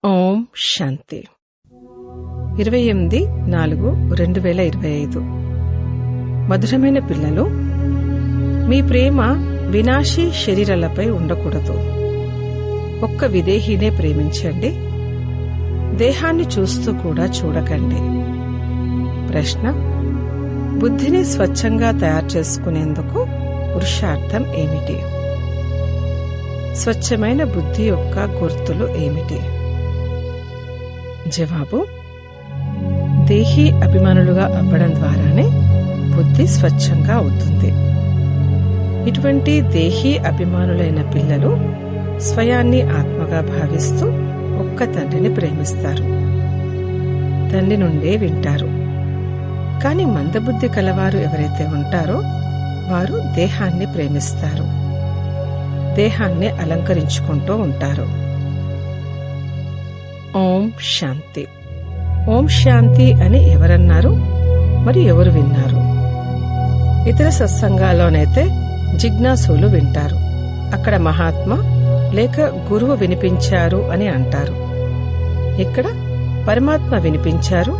ఓం శాంతి 28/4/2025 మధురమైన పిల్లలు, మీ ప్రేమ వినాశీ శరీరాలపై ఉండకూడదు. ఒక్క విదేహీనే ప్రేమించండి. దేహాన్ని చూస్తూ కూడా చూడకండి. ప్రశ్న: బుద్ధిని స్వచ్ఛంగా తయారు చేసుకునేందుకు పురుషార్థం ఏమిటి? స్వచ్ఛమైన బుద్ధి యొక్క గుర్తులు ఏమిటి? జవాబు: దేహీ అభిమానులుగా అవ్వడం ద్వారానే బుద్ధి స్వచ్ఛంగా అవుతుంది. ఇటువంటి దేహీ అభిమానులైన పిల్లలు స్వయాన్ని ఆత్మగా భావిస్తూ ఒక్క తండ్రిని ప్రేమిస్తారు. తండ్రి నుండే వింటారు. కాని మందబుద్ధి కలవారు ఎవరైతే ఉంటారో వారు దేహాన్ని ప్రేమిస్తారు. దేహాన్ని అలంకరించుకుంటూ ఉంటారు. ఓం శాంతి. ఓం శాంతి అని ఎవరన్నారు మరి ఎవరు విన్నారు? ఇతర సత్సంగాల్లోనైతే జిజ్ఞాసులు వింటారు. అక్కడ మహాత్మా లేక గురువు వినిపించారు అని అంటారు. ఇక్కడ పరమాత్మ వినిపించారు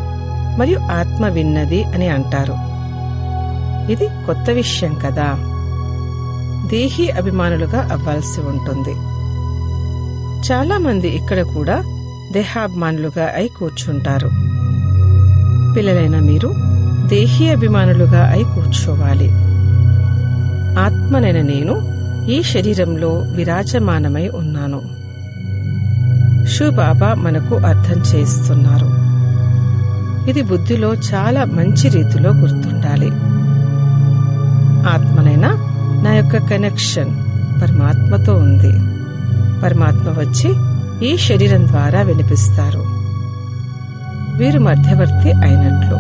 మరియు ఆత్మ విన్నది అని అంటారు. ఇది కొత్త విషయం కదా. దేహీ అభిమానులుగా అవ్వాల్సి ఉంటుంది. చాలా మంది ఇక్కడ కూడా దేహాభిమానులుగా అయి కూర్చుంటారు. పిల్లలైన మీరు దేహీ అభిమానులుగా అయి కూర్చోవాలి. ఆత్మనైన నేను ఈ శరీరంలో విరాజమానమై ఉన్నాను. శివబాబా మనకు అర్థం చేస్తున్నారు. ఇది బుద్ధిలో చాలా మంచి రీతిలో గుర్తుండాలి. ఆత్మనైనా నా యొక్క కనెక్షన్ పరమాత్మతో ఉంది. పరమాత్మ వచ్చి ఈ శరీరం ద్వారా వినిపిస్తారు. వీరు మధ్యవర్తి అయినట్లు.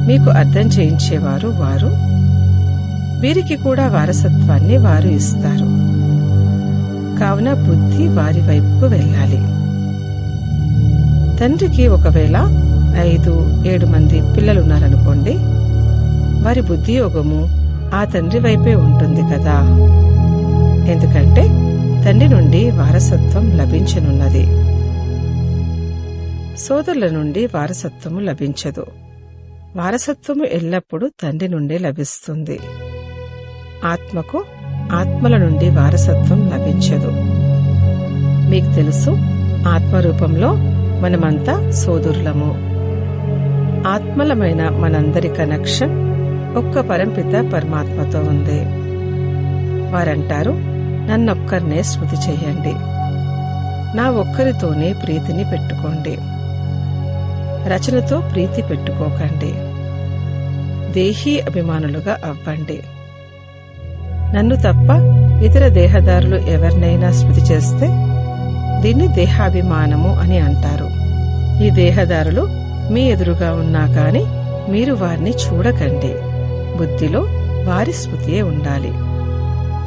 మీకు అర్థం చేయించేవారు వారు. వీరికి కూడా వారసత్వాన్ని వారు ఇస్తారు. కావున బుద్ధి వారి వైపుకు వెళ్ళాలి. తండ్రికి ఒకవేళ 5-7 మంది పిల్లలున్నారనుకోండి, వారి బుద్ధి యోగము ఆ తండ్రి వైపే ఉంటుంది కదా. ఎందుకంటే తండ్రి నుండి వారసత్వం లభించనున్నది. సోదరుల నుండి వారసత్వము లభించదు. వారసత్వము ఎల్లప్పుడూ తండ్రి నుండి లభిస్తుంది. ఆత్మకు ఆత్మల నుండి వారసత్వం లభించదు. మీకు తెలుసు, ఆత్మరూపంలో మనమంతా సోదరులము. ఆత్మలమైన మనందరి కనెక్షన్ ఒక్క పరంపిత పరమాత్మతో ఉంది. వారంటారు, నన్నొక్కరినే స్మృతి చెయ్యండి. నా ఒక్కరితోనే ప్రీతిని పెట్టుకోండి. రచనతో ప్రీతి పెట్టుకోకండి. దేహీ అభిమానులుగా అవ్వండి. నన్ను తప్ప ఇతర దేహదారులు ఎవరినైనా స్మృతి చేస్తే దీన్ని దేహాభిమానము అని అంటారు. ఈ దేహదారులు మీ ఎదురుగా ఉన్నా కాని మీరు వారిని చూడకండి. బుద్ధిలో వారి స్మృతియే ఉండాలి.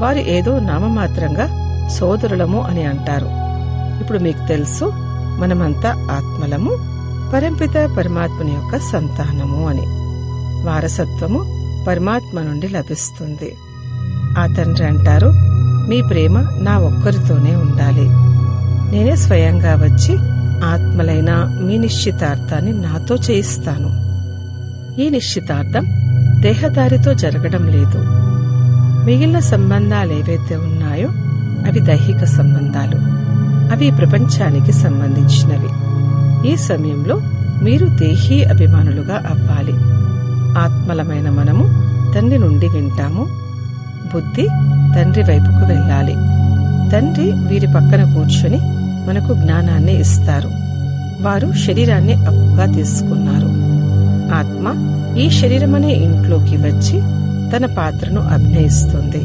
వారు ఏదో నామమాత్రంగా సోదరులము అని అంటారు. ఇప్పుడు మీకు తెలుసు, మనమంతా ఆత్మలము, పరంపిత పరమాత్మని యొక్క సంతానము అని. వారసత్వము పరమాత్మ నుండి లభిస్తుంది. ఆ తండ్రి అంటారు, మీ ప్రేమ నా ఒక్కరితోనే ఉండాలి. నేనే స్వయంగా వచ్చి ఆత్మలైన మీ నిశ్చితార్థాన్ని నాతో చేయిస్తాను. ఈ నిశ్చితార్థం దేహదారితో జరగడం లేదు. మిగిలిన సంబంధాలేవైతే ఉన్నాయో అవి దైహిక సంబంధాలు. అవి ప్రపంచానికి సంబంధించినవి. ఈ సమయంలో మీరు దేహీ అభిమానులుగా అవ్వాలి. ఆత్మలమైన మనము తండ్రి నుండి వింటాము. బుద్ధి తండ్రి వైపుకు వెళ్ళాలి. తండ్రి వీరి పక్కన కూర్చుని మనకు జ్ఞానాన్ని ఇస్తారు. వారు శరీరాన్ని అప్పుగా తీసుకున్నారు. ఆత్మ ఈ శరీరమనే ఇంట్లోకి వచ్చి తన పాత్రను అభినయిస్తుంది.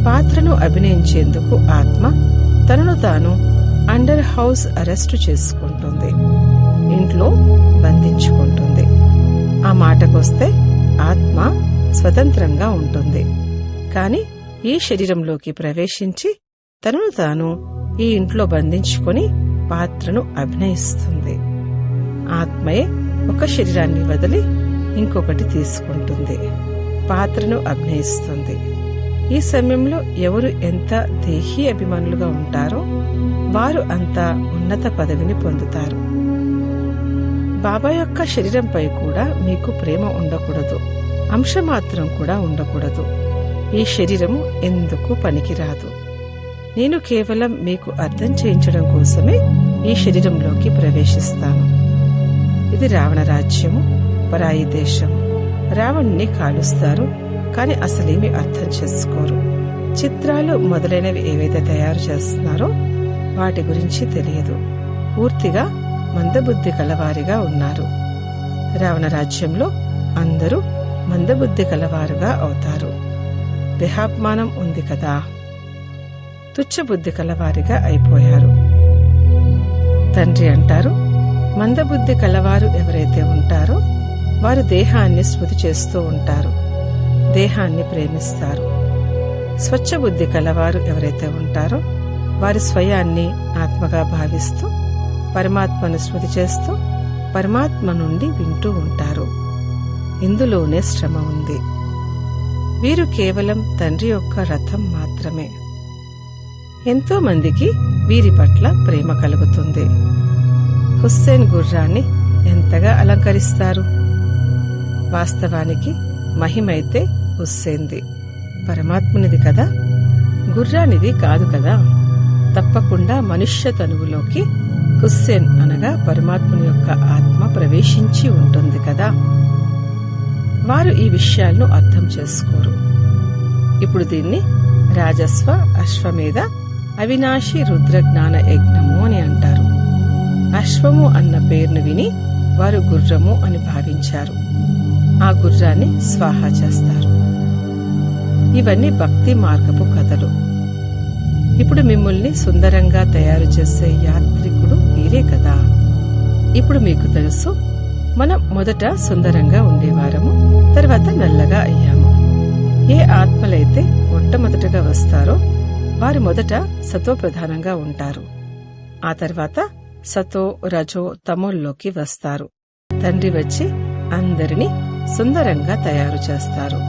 పాత్రను అభినయించేందుకు ఆత్మ తనను తాను అండర్ హౌస్ అరెస్టు చేసుకుంటుంది. ఇంట్లో బంధించుకుంటుంది. ఆ మాటకొస్తే ఆత్మ స్వతంత్రంగా ఉంటుంది. కాని ఈ శరీరంలోకి ప్రవేశించి తనను తాను ఈ ఇంట్లో బంధించుకొని పాత్రను అభినయిస్తుంది. ఆత్మయే ఒక శరీరాన్ని వదిలి ఇంకొకటి తీసుకుంటుంది. పాత్రను అభినయిస్తుంది. ఈ సమయంలో ఎవరు ఎంత దేహీ అభిమానులుగా ఉంటారో వారు అంత ఉన్నత పదవిని పొందుతారు. బాబా యొక్క శరీరంపై కూడా మీకు ప్రేమ ఉండకూడదు, అంశమాత్రం కూడా ఉండకూడదు. ఈ శరీరము ఎందుకు పనికిరాదు. నేను కేవలం మీకు అర్థం చేయించడం కోసమే ఈ శరీరంలోకి ప్రవేశిస్తాను. ఇది రావణ రాజ్యము, పరాయి దేశం. రావణ్ణి కాలుస్తారు, కాని అసలేమీ అర్థం చేసుకోరు. చిత్రాలు మొదలైనవి ఏవైతే తయారు చేస్తున్నారో వాటి గురించి తెలియదు. పూర్తిగా మందబుద్ధి కలవారిగా ఉన్నారు. రావణ రాజ్యంలో అందరూ మందబుద్ధి కలవారుగా అవుతారు. దేహాభిమానం ఉంది కదా, తుచ్చబుద్ధి కలవారిగా అయిపోయారు. తండ్రి అంటారు, మందబుద్ధి కలవారు ఎవరైతే ఉంటారో వారు దేహాన్ని స్మృతి చేస్తూ ఉంటారు, దేహాన్ని ప్రేమిస్తారు. స్వచ్ఛబుద్ధి కలవారు ఎవరైతే ఉంటారో వారి స్వయాన్ని ఆత్మగా భావిస్తూ పరమాత్మను స్మృతి చేస్తూ పరమాత్మ నుండి వింటూ ఉంటారు. ఇందులోనే శ్రమ ఉంది. వీరు కేవలం తండ్రి యొక్క రథం మాత్రమే. ఎంతో మందికి వీరి పట్ల ప్రేమ కలుగుతుంది. హుస్సేన్ గుర్రాన్ని ఎంతగా అలంకరిస్తారు. వాస్తవానికి మహిమైతే హుస్సేన్ది, పరమాత్మునిది కదా, గుర్రానిది కాదు కదా. తప్పకుండా మనుష్య తనువులోకి హుస్సేన్ అనగా పరమాత్ముని యొక్క ఆత్మ ప్రవేశించి ఉంటుంది కదా. వారు ఈ విషయాలను అర్థం చేసుకోరు. ఇప్పుడు దీన్ని రాజస్వ అశ్వమేధ అవినాశి రుద్రజ్ఞాన యజ్ఞము అని అంటారు. అశ్వము అన్న పేరును విని వారు గుర్రము అని భావించారు. ఆ గుర్రాన్ని స్వాహా చేస్తారు. ఇవన్నీ భక్తి మార్గపు కథలు. ఇప్పుడు మిమ్మల్ని సుందరంగా తయారు చేసే యాత్రికుడు వీరే కదా. ఇప్పుడు మీకు తెలుసు, మనం మొదట సుందరంగా ఉండేవారము, తర్వాత నల్లగా అయ్యాము. ఏ ఆత్మలైతే మొట్టమొదటగా వస్తారో వారు మొదట సతో ప్రధానంగా ఉంటారు. ఆ తర్వాత సతో రజో తమోల్లోకి వస్తారు. తండ్రి వచ్చి అందరినీ సుందరంగా తయారు చేస్తారు.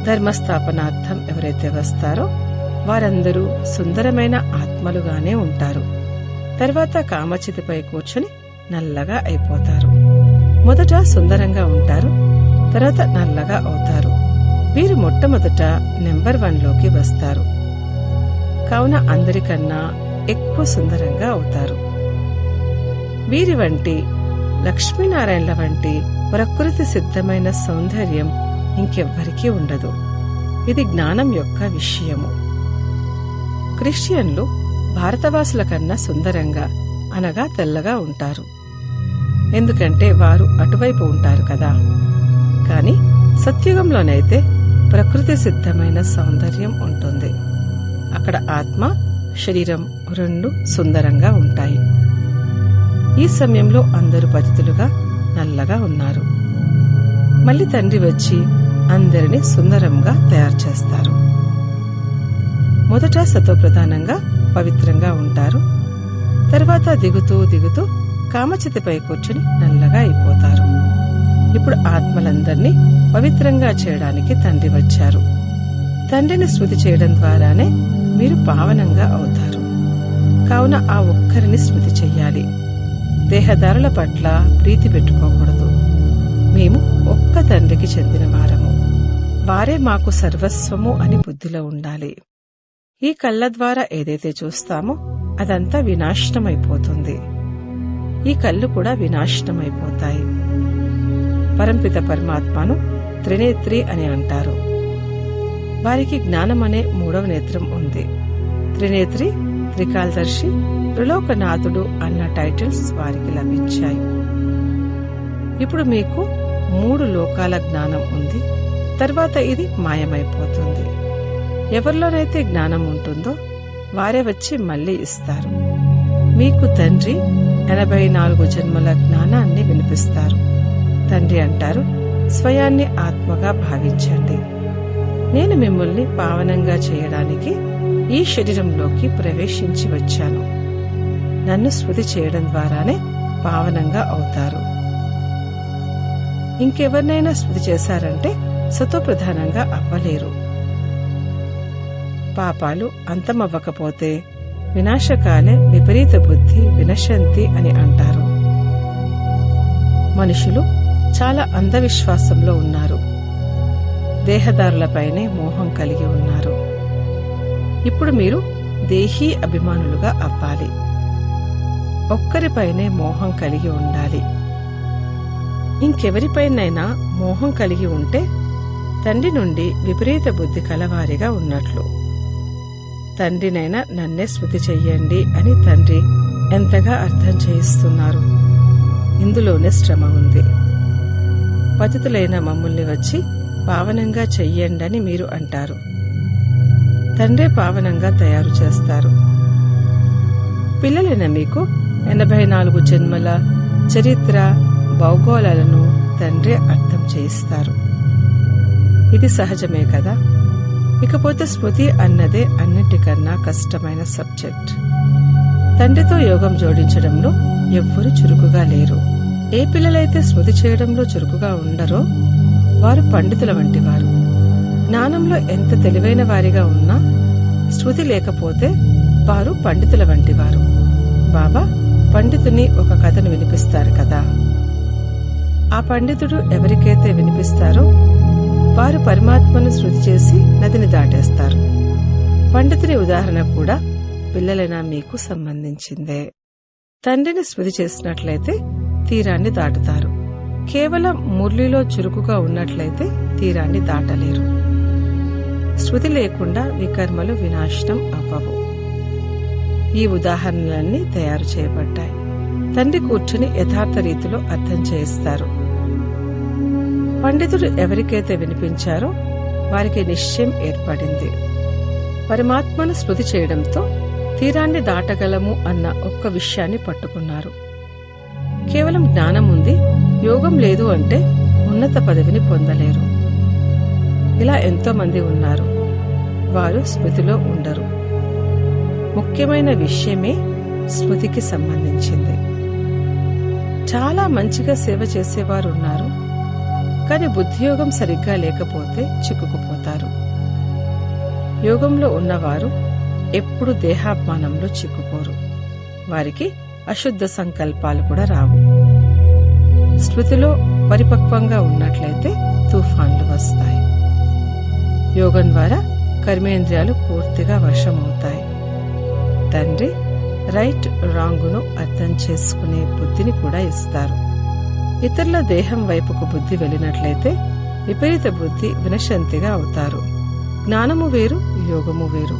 ధర్మస్థాపనార్థం ఎవరైతే వస్తారో వారందరూ సుందరమైన ఆత్మలుగానే ఉంటారు. తర్వాత కామచితిపై కూర్చుని నల్లగా అయిపోతారు. మొదట సుందరంగా ఉంటారు, తర్వాత నల్లగా అవుతారు. వీరు మొట్టమొదట నెంబర్ 1లోకి వస్తారు. కావున అందరికన్నా ఎక్కువ సుందరంగా అవుతారు. వీరి వంటి లక్ష్మీనారాయణల వంటి ప్రకృతి సిద్ధమైన సౌందర్యం ఇంకెవ్వరికీ ఉండదు. ఇది జ్ఞానం యొక్క విషయము. క్రిస్టియన్లు భారతవాసుల కన్నా సుందరంగా అనగా తెల్లగా ఉంటారు. ఎందుకంటే వారు అటువైపు ఉంటారు కదా. కాని సత్యుగంలోనైతే ప్రకృతి సిద్ధమైన సౌందర్యం ఉంటుంది. అక్కడ ఆత్మ, శరీరం రెండు సుందరంగా ఉంటాయి. ఈ సమయంలో అందరూ పతితులుగా నల్లగా ఉన్నారు. మళ్లీ తండ్రి వచ్చి అందరినీ సుందరంగా తయారు చేస్తారు. మొదట సతోప్రధానంగా పవిత్రంగా ఉంటారు. తర్వాత దిగుతూ దిగుతూ కామచితిపై కూర్చుని నల్లగా అయిపోతారు. ఇప్పుడు ఆత్మలందర్నీ పవిత్రంగా చేయడానికి తండ్రి వచ్చారు. తండ్రిని స్మృతి చేయడం ద్వారానే మీరు పావనంగా అవుతారు. కావున ఆ ఒక్కరిని స్మృతి చెయ్యాలి. దేహదారుల పట్ల ప్రీతి పెట్టుకోకూడదు. మేము ఒక్క తండ్రికి చెందిన వారము, వారే మాకు సర్వస్వము అని బుద్ధిలో ఉండాలి. ఈ కళ్ళ ద్వారా ఏదైతే చూస్తామో అదంతా వినాశనమైపోతుంది. ఈ కళ్ళు కూడా వినాశనమైపోతాయి. పరంపిత పరమాత్మను త్రినేత్రి అని అంటారు. వారికి జ్ఞానమనే 3వ నేత్రం ఉంది. త్రినేత్రి, త్రికాలదర్శి, త్రిలోకనాథుడు అన్న టైటిల్స్ వారికి లభించాయి. ఇప్పుడు మీకు 3 లోకాల జ్ఞానం ఉంది. తర్వాత ఇది మాయమైపోతుంది. ఎవరిలోనైతే జ్ఞానం ఉంటుందో వారే వచ్చి మళ్లీ ఇస్తారు. మీకు తండ్రి 84 జన్మల జ్ఞానాన్ని వినిపిస్తారు. తండ్రి అంటారు, స్వయాన్ని ఆత్మగా భావించండి. నేను మిమ్మల్ని పావనంగా చేయడానికి ఈ శరీరంలోకి ప్రవేశించి వచ్చాను. నన్ను స్మృతి చేయడం ద్వారానే పావనంగా అవుతారు. ఇంకెవరినైనా స్మృతి చేశారంటే సతోప్రధానంగా అవ్వలేరు. పాపాలు అంతమవ్వకపోతే వినాశకాలే విపరీత బుద్ధి వినశంతి అని అంటారు. మనుషులు చాలా అంధవిశ్వాసంలో ఉన్నారు. దేహదారులపైనే మోహం కలిగి ఉన్నారు. ఇప్పుడు మీరు దేహీ అభిమానులుగా అవ్వాలి. ఒక్కరిపైనే మోహం కలిగి ఉండాలి. ఇంకెవరిపైనైనా మోహం కలిగి ఉంటే తండ్రి నుండి విపరీత బుద్ధి కలవారిగా ఉన్నట్లు. తండ్రినైనా నన్నే స్మృతి చెయ్యండి అని తండ్రి ఎంతగా అర్థం చేయిస్తున్నారు. ఇందులోనే శ్రమ ఉంది. పతితులైన మమ్మల్ని వచ్చి పావనంగా చెయ్యండని మీరు అంటారు. తండ్రే పావనంగా తయారు చేస్తారు. పిల్లలైన మీకు 84 జన్మల చరిత్ర భౌగోళాలను తండ్రే అర్థం చేయిస్తారు. ఇది సహజమే కదా. ఇకపోతే స్మృతి అన్నదే అన్నిటికన్నా కష్టమైన సబ్జెక్ట్. తండ్రితో యోగం జోడించడంలో ఎవ్వరూ చురుకుగా లేరు. ఏ పిల్లలైతే స్మృతి చేయడంలో చురుకుగా ఉండరో వారు పండితుల వంటివారు. జ్ఞానంలో ఎంత తెలివైన వారిగా ఉన్నా స్మృతి లేకపోతే వారు పండితుల వంటివారు. బాబా పండితుని ఒక కథను వినిపిస్తారు కదా. ఆ పండితుడు ఎవరికైతే వినిపిస్తారో వారు పరమాత్మను స్మృతి చేసి నదిని దాటేస్తారు. పండితుని ఉదాహరణ కూడా పిల్లలైన మీకు సంబంధించిందే. తండ్రిని స్మృతి చేసినట్లయితే తీరాన్ని దాటుతారు. కేవలం మురళిలో చురుకుగా ఉన్నట్లయితే తీరాన్ని దాటలేరు. స్మృతి లేకుండా వికర్మలు వినాశనం అవ్వవు. ఈ ఉదాహరణలన్నీ తయారు చేయబడ్డాయి. తండ్రి కూర్చుని యథార్థ రీతిలో అర్థం చేయిస్తారు. పండితుడు ఎవరికైతే వినిపించారో వారికి నిశ్చయం ఏర్పడింది. పరమాత్మను స్మృతి చేయడంతో తీరాన్ని దాటగలము అన్న ఒక్క విషయాన్ని పట్టుకున్నారు. కేవలం జ్ఞానం ఉంది, యోగం లేదు అంటే ఉన్నత పదవిని పొందలేరు. ఇలా ఎంతో మంది ఉన్నారు. వారు స్మృతిలో ఉండరు. ముఖ్యమైన విషయమే స్మృతికి సంబంధించింది. చాలా మంచిగా సేవ చేసేవారు ఉన్నారు. కానీ బుద్ధియోగం సరిగ్గా లేకపోతే చిక్కుకుపోతారు. యోగంలో ఉన్నవారు ఎప్పుడు దేహాభిమానంలో చిక్కుకోరు. వారికి అశుద్ధ సంకల్పాలు కూడా రావు. స్మృతిలో పరిపక్వంగా ఉన్నట్లయితే తుఫాన్లు వస్తాయి. యోగం ద్వారా కర్మేంద్రియాలు పూర్తిగా వశమవుతాయి. తండ్రి రైట్ రాంగును అర్థం చేసుకునే బుద్ధిని కూడా ఇస్తారు. ఇతరుల దేహం వైపుకు బుద్ధి వెళ్ళినట్లయితే విపరీత బుద్ధి వినశంతిగా అవుతారు. జ్ఞానము వేరు, యోగము వేరు.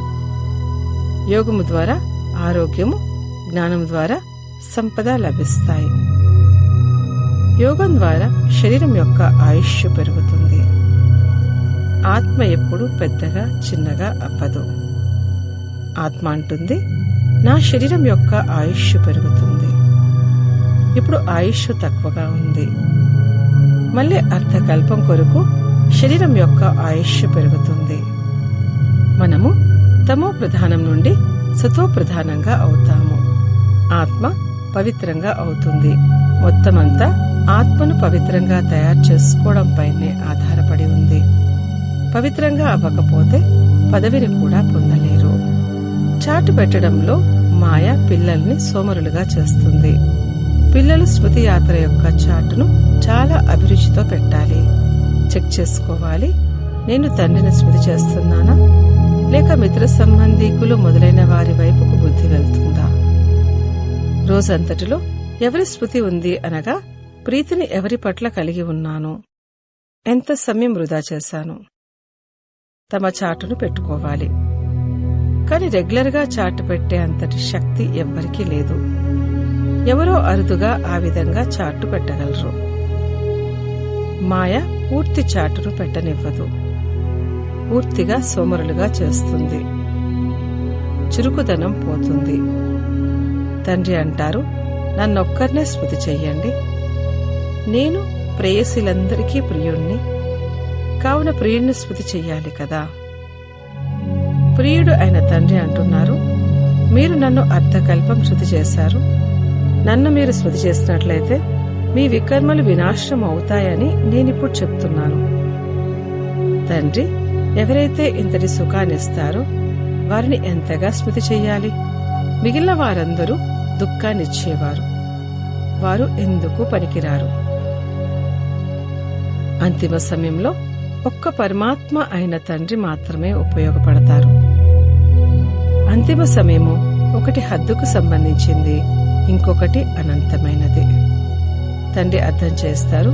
యోగము ద్వారా ఆరోగ్యము, జ్ఞానము ద్వారా సంపద లభిస్తాయి. యోగం ద్వారా శరీరం యొక్క ఆయుష్ పెరుగుతుంది. ఆత్మ ఎప్పుడు పెద్దగా చిన్నగా అవ్వదు. ఆత్మ అంటుంది, నా శరీరం యొక్క ఆయుష్ పెరుగుతుంది. ఇప్పుడు ఆయుష్ తక్కువగా ఉంది. మళ్ళీ అర్ధకల్పం కొరకు శరీరం యొక్క ఆయుష్ పెరుగుతుంది. మనము తమో ప్రధానం నుండి సతో ప్రధానంగా అవుతాము. ఆత్మ పవిత్రంగా అవుతుంది. మొత్తమంతా ఆత్మను పవిత్రంగా తయారు చేసుకోవడంపైనే ఆధారపడి ఉంది. పవిత్రంగా అవ్వకపోతే పదవిని కూడా పొందలేరు. చాటు పెట్టడంలో మాయ పిల్లల్ని సోమరులుగా చేస్తుంది. పిల్లలు స్మృతి యాత్ర యొక్క చాటును చాలా అభిరుచితో పెట్టాలి. చెక్ చేసుకోవాలి, నేను తండ్రిని స్మృతి చేస్తున్నానా లేక మిత్ర సంబంధీకులు మొదలైన వారి వైపుకు బుద్ధి వెళ్తుందా. రోజంతటిలో ఎవరి స్మృతి ఉంది అనగా ప్రీతిని ఎవరి పట్ల కలిగి ఉన్నాను, ఎంత సమయం వృధా చేశాను. తమ చాటును పెట్టుకోవాలి. కాని రెగ్యులర్గా చాటు పెట్టే అంతటి శక్తి ఎవ్వరికీ లేదు. ఎవరో అరుదుగా ఆ విధంగా చాటు పెట్టగలరు. మాయ పూర్తి చాటును పెట్టనివ్వదు. పూర్తిగా సోమరులుగా చేస్తుంది. చురుకుదనం పోతుంది. తండ్రి అంటారు, నన్నొక్కరినే స్మృతి చెయ్యండి. నేను ప్రేయసులందరికీ ప్రియుణ్ణి, కావున ప్రియుణ్ణి స్మృతి చెయ్యాలి కదా. ప్రియుడు అయిన తండ్రి అంటున్నారు, మీరు నన్ను అర్ధకల్పం శృతి చేశారు. నన్ను మీరు స్మృతి చేసినట్లయితే మీ వికర్మలు వినాశనం అవుతాయని నేనిప్పుడు చెప్తున్నాను. తండ్రి ఎవరైతే ఇంతటి సుఖాన్నిస్తారో వారిని ఎంతగా స్మృతి చెయ్యాలి? మిగిలిన వారందరూ దుఃఖాన్నిచ్చేవారు. వారు ఎందుకు పనికిరారు? అంతిమ సమయంలో ఒక్క పరమాత్మ అయిన తండ్రి మాత్రమే ఉపయోగపడతారు. అంతిమ సమయము ఒకటి హద్దుకు సంబంధించింది, ఇంకొకటి అనంతమైనది. తండ్రి అర్థం చేస్తారు,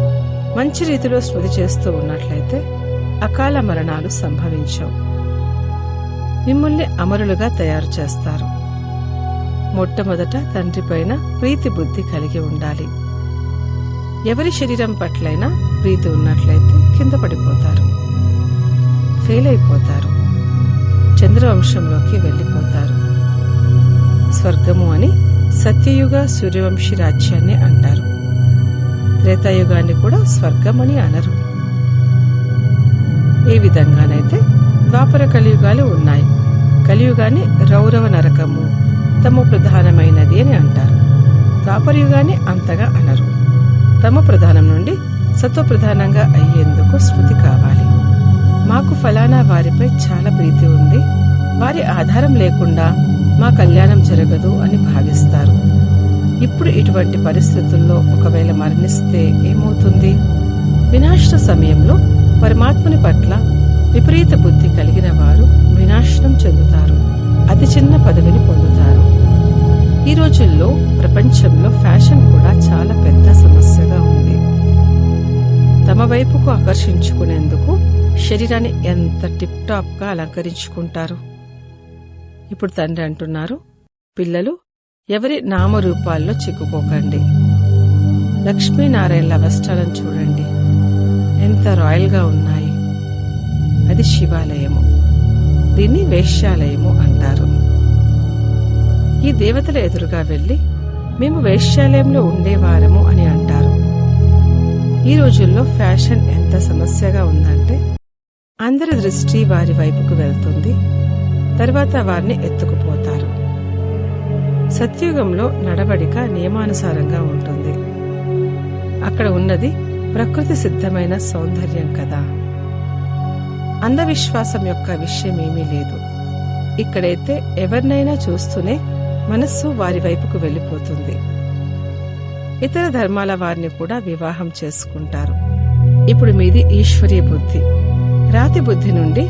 మంచి రీతిలో స్మృతి చేస్తూ ఉన్నట్లయితే అకాల మరణాలు సంభవించవు. మిమ్మల్ని అమరులుగా తయారు చేస్తారు. మొట్టమొదట తండ్రిపైన ప్రీతి బుద్ధి కలిగి ఉండాలి. ఎవరి శరీరం పట్లైనా ప్రీతి ఉన్నట్లయితే కింద పడిపోతారు, ఫెయిల్ అయిపోతారు, చంద్రవంశంలోకి వెళ్లిపోతారు. స్వర్గము అని సత్యయుగ సూర్యవంశీ రాజ్యాన్ని అంటారు. త్రేతాయుగాన్ని కూడా స్వర్గమని అనరు. ఏ విధంగానైతే ద్వాపర కలియుగాలు ఉన్నాయి. కలియుగాన్ని రౌరవ నరకము, తమ ప్రధానమైనది అని అంటారు. ద్వాపరయుగాన్ని అంతగా అనరు. తమ ప్రధానం నుండి సత్వప్రధానంగా అయ్యేందుకు స్మృతి కావాలి. మాకు ఫలానా వారిపై చాలా ప్రీతి ఉంది, వారి ఆధారం లేకుండా మా కళ్యాణం జరగదు అని భావిస్తారు. ఇప్పుడు ఇటువంటి పరిస్థితుల్లో ఒకవేళ మరణిస్తే ఏమవుతుంది? వినాశన సమయంలో పరమాత్మని పట్ల విపరీత బుద్ధి కలిగిన వారు వినాశనం చెందుతారు, అతి చిన్న పదవిని పొందుతారు. ఈ రోజుల్లో ప్రపంచంలో ఫ్యాషన్ కూడా చాలా పెద్ద సమస్యగా ఉంది. తమ వైపుకు ఆకర్షించుకునేందుకు శరీరాన్ని ఎంత టిప్ టాప్ గా అలంకరించుకుంటారు. ఇప్పుడు తండ్రి అంటున్నారు, పిల్లలు ఎవరి నామరూపాల్లో చిక్కుకోకండి. లక్ష్మీనారాయణల వస్త్రాలను చూడండి, ఎంత రాయల్ గా ఉన్నాయి. అది శివాలయము, దీన్ని వేశ్యాలయము అంటారు. ఈ దేవతల ఎదురుగా వెళ్లి మేము వేశ్యాలయంలో ఉండేవారము అని అంటారు. ఈ రోజుల్లో ఫ్యాషన్ ఎంత సమస్యగా ఉందంటే అందరి దృష్టి వారి వైపుకు వెళ్తుంది, తర్వాత వారిని ఎత్తుకుపోతారు. సత్యుగంలో నడవడిక నియమానుసారంగా ఉంటుంది. అక్కడ ఉన్నది ప్రకృతి సిద్ధమైన సౌందర్యం కదా. అంధవిశ్వాసం యొక్క విషయమేమీ లేదు. ఇక్కడైతే ఎవరినైనా చూస్తూనే మనస్సు వారి వైపుకు వెళ్లిపోతుంది. ఇతర ధర్మాల వారిని కూడా వివాహం చేసుకుంటారు. ఇప్పుడు మీది ఈశ్వరీయ బుద్ధి. రాతి బుద్ధి నుండి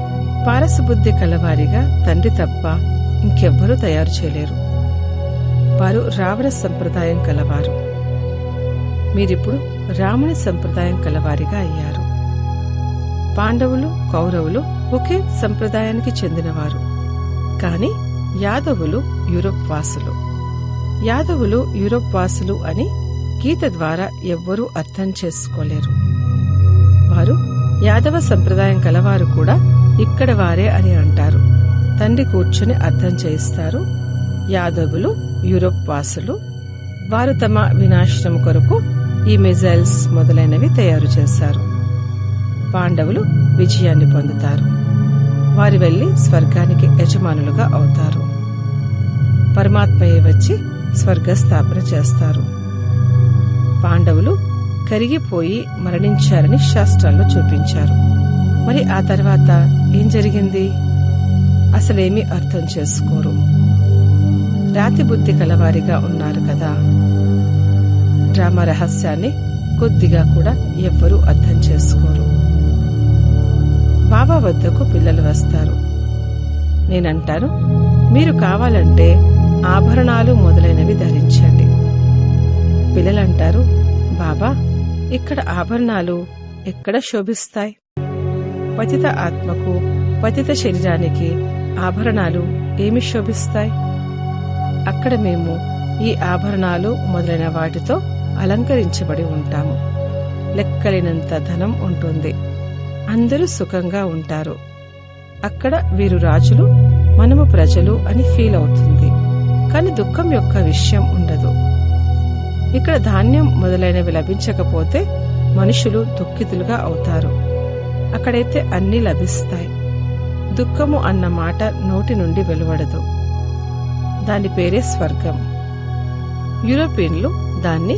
పారస బుద్ధి కలవారిగా తండ్రి తప్ప ఇంకెవ్వరూ తయారు చేయలేరు. వారు రావణ సంప్రదాయం కలవారు. మీరిప్పుడు రాముని సంప్రదాయం కలవారిగా అయ్యారు. పాండవులు, కౌరవులు ఒకే సంప్రదాయానికి చెందినవారు. కాని యాదవులు యూరోప్ వాసులు. యాదవులు యూరోప్ వాసులు అని గీత ద్వారా ఎవ్వరూ అర్థం చేసుకోలేరు. వారు యాదవ సంప్రదాయం కలవారు కూడా ఇక్కడ వారే అని అంటారు. తండ్రి కూర్చుని అర్థం చేయిస్తారు. యాదవులు యూరోప్ వాసులు. వారు తమ వినాశనం కొరకు ఈ మిజైల్స్ మొదలైనవి తయారు చేశారు. పాండవులు విజయాన్ని పొందుతారు. వారు వెళ్లి స్వర్గానికి యజమానులుగా అవుతారు. పరమాత్మయే వచ్చి స్వర్గస్థాపన చేస్తారు. పాండవులు కరిగిపోయి మరణించారని శాస్త్రాల్లో చూపించారు. మరి ఆ తర్వాత ఏం జరిగింది? అసలేమీ అర్థం చేసుకోరు. రాతి బుద్ధి కలవారిగా ఉన్నారు కదా. డ్రామా రహస్యాన్ని కొద్దిగా కూడా ఎవ్వరూ అర్థం చేసుకోరు. బాబా వద్దకు పిల్లలు వస్తారు. నేనంటాను, మీరు కావాలంటే ఆభరణాలు మొదలైనవి ధరించండి. పిల్లలంటారు, బాబా ఇక్కడ ఆభరణాలు ఎక్కడ శోభిస్తాయి? పతిత ఆత్మకు, పతిత శరీరానికి ఆభరణాలు ఏమి శోభిస్తాయి? అక్కడ మేము ఈ ఆభరణాలు మొదలైన వాటితో అలంకరించబడి ఉంటాము. లెక్కలేనంత ధనం ఉంటుంది. అందరూ సుఖంగా ఉంటారు. అక్కడ వీరు రాజులు, మనము ప్రజలు అని ఫీల్ అవుతుంది. కాని దుఃఖం యొక్క విషయం ఉండదు. ఇక్కడ ధాన్యం మొదలైనవి లభించకపోతే మనుషులు దుఃఖితులుగా అవుతారు. అక్కడైతే అన్నీ లభిస్తాయి. దుఃఖము అన్న మాట నోటి నుండి వెలువడదు. దాని పేరే స్వర్గం. యూరోపియన్లు దాన్ని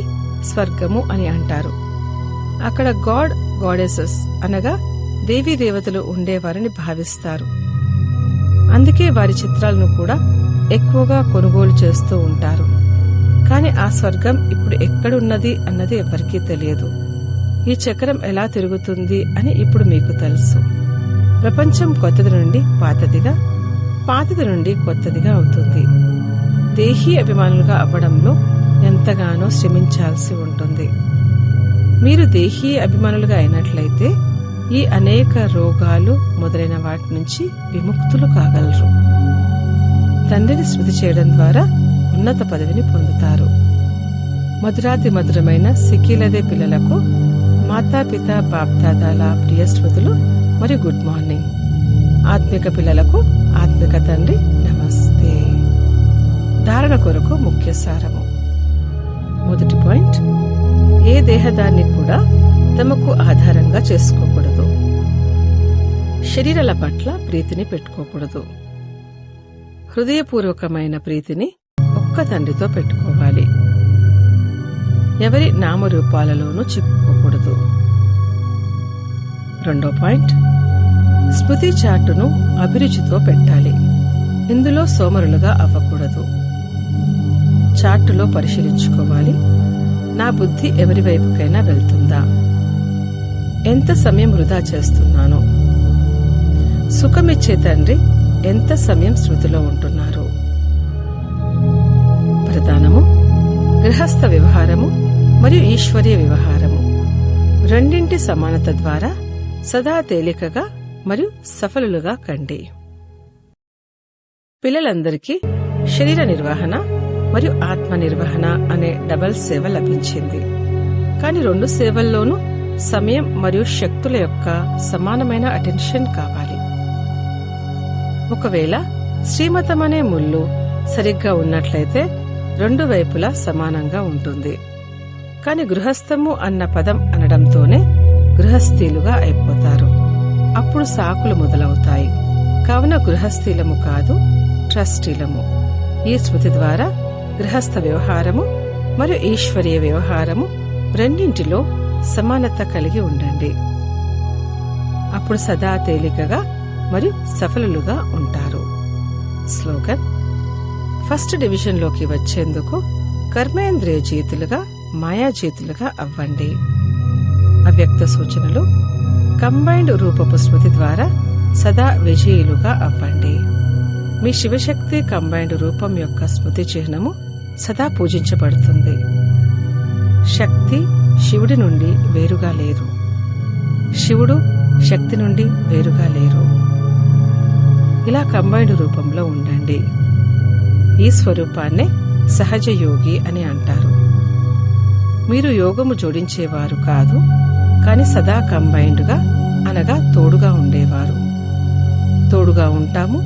స్వర్గము అని అంటారు. అక్కడ గాడ్, గాడెసెస్ అనగా దేవీ దేవతలు ఉండేవారని భావిస్తారు. అందుకే వారి చిత్రాలను కూడా ఎక్కువగా కొనుగోలు చేస్తూ ఉంటారు. కాని ఆ స్వర్గం ఇప్పుడు ఎక్కడున్నది అన్నది ఎవ్వరికీ తెలియదు. ఈ చక్రం ఎలా తిరుగుతుంది అని ఇప్పుడు మీకు తెలుసు. ప్రపంచం కొత్తది నుండి పాతదిగా, పాతది నుండి కొత్తదిగా అవుతుంది. దేహీ అభిమానులుగా అవ్వడంలో ఎంతగానో శ్రమించాల్సి ఉంటుంది. మీరు దేహీ అభిమానులుగా అయినట్లయితే ఈ అనేక రోగాలు మొదలైన వాటి నుంచి విముక్తులు కాగలరు. తండ్రిని స్మృతి చేయడం ద్వారా ఉన్నత పదవిని పొందుతారు. మధురాతి మధురమైన సిక్కిలదే పిల్లలకు మాతాపిత బాప్దాదాల ప్రియ స్మృతులు మరియు గుడ్ మార్నింగ్. ఆత్మిక పిల్లలకు ఆత్మిక తండ్రి నమస్తే. ధారణ కొరకు ముఖ్య సారము. మొదటి పాయింట్, ఏ దేహదాన్ని కూడా తమకు ఆధారంగా చేసుకోకూడదు. శరీరాల పట్ల ప్రీతిని పెట్టుకోకూడదు. హృదయపూర్వకమైన ప్రీతిని ఒక్క తండ్రితో పెట్టుకోవాలి. ఎవరి నామరూపాలలోనూ చిక్కుకోకూడదు. రెండో పాయింట్, స్మృతి చార్టును అభిరుచితో పెట్టాలి. ఇందులో సోమరులుగా అవ్వకూడదు. చార్టులో పరిశీలించుకోవాలి, నా బుద్ధి ఎవరి వైపుకైనా వెళ్తుందా, ఎంత సమయం వృధా చేస్తున్నాను, సుఖమిచ్చే తండ్రి ఎంత సమయం శృతిలో ఉంటున్నారు. ప్రధానము గృహస్థ వ్యవహారము మరియు ఈశ్వరీయ వ్యవహారము రెండింటి సమానత ద్వారా సదా తేలికగా మరియు సఫలులుగా కండి. పిల్లలందరికీ శరీర నిర్వహణ మరియు ఆత్మ నిర్వహణ అనే డబల్ సేవ లభించింది. కాని రెండు సేవల్లోనూ సమయం మరియు శక్తుల యొక్క సమానమైన అటెన్షన్ కావాలి. ఒకవేళ శ్రీమతం అనే ముళ్ళు సరిగ్గా ఉన్నట్లయితే రెండు వైపులా సమానంగా ఉంటుంది. కాని గృహస్థము అన్న పదం అనడంతోనే గృహస్థీలుగా అయిపోతారు. అప్పుడు సాకులు మొదలవుతాయి. కావున గృహస్థీలము కాదు, ట్రస్టీలము. ఈ స్మృతి ద్వారా గృహస్థ వ్యవహారము మరియు ఈశ్వరీయ వ్యవహారము రెండింటిలో సమానత కలిగి ఉండండి. అప్పుడు సదా తేలికగా మరియు సఫలులుగా ఉంటారు. స్లోగన్: ఫస్ట్ డివిజన్లోకి వచ్చేందుకు కర్మేంద్రియ జీతులుగా మాయాజీతులుగా అవ్వండి. అవ్యక్త సూచనలు: కంబైన్డ్ రూపపు స్మృతి ద్వారా సదా విజయులుగా అవ్వండి. మీ శివశక్తి కంబైన్డ్ రూపం యొక్క స్మృతి చిహ్నము సదా పూజించబడుతుంది. శక్తి శివుడి నుండి వేరుగా లేరు. శివుడు శక్తి నుండి వేరుగా లేరు. ఇలా కంబైన్డ్ రూపంలో ఉండండి. ఈ స్వరూపాన్నే సహజ యోగి అని అంటారు. మీరు యోగము జోడించేవారు కాదు, కాని సదా కంబైన్డ్గా అనగా తోడుగా ఉండేవారు. తోడుగా ఉంటాము,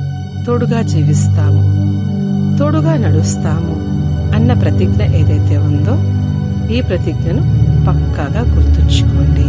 తోడుగా జీవిస్తాము, తోడుగా నడుస్తాము అన్న ప్రతిజ్ఞ ఏదైతే ఉందో ఈ ప్రతిజ్ఞను పక్కాగా గుర్తుంచుకోండి.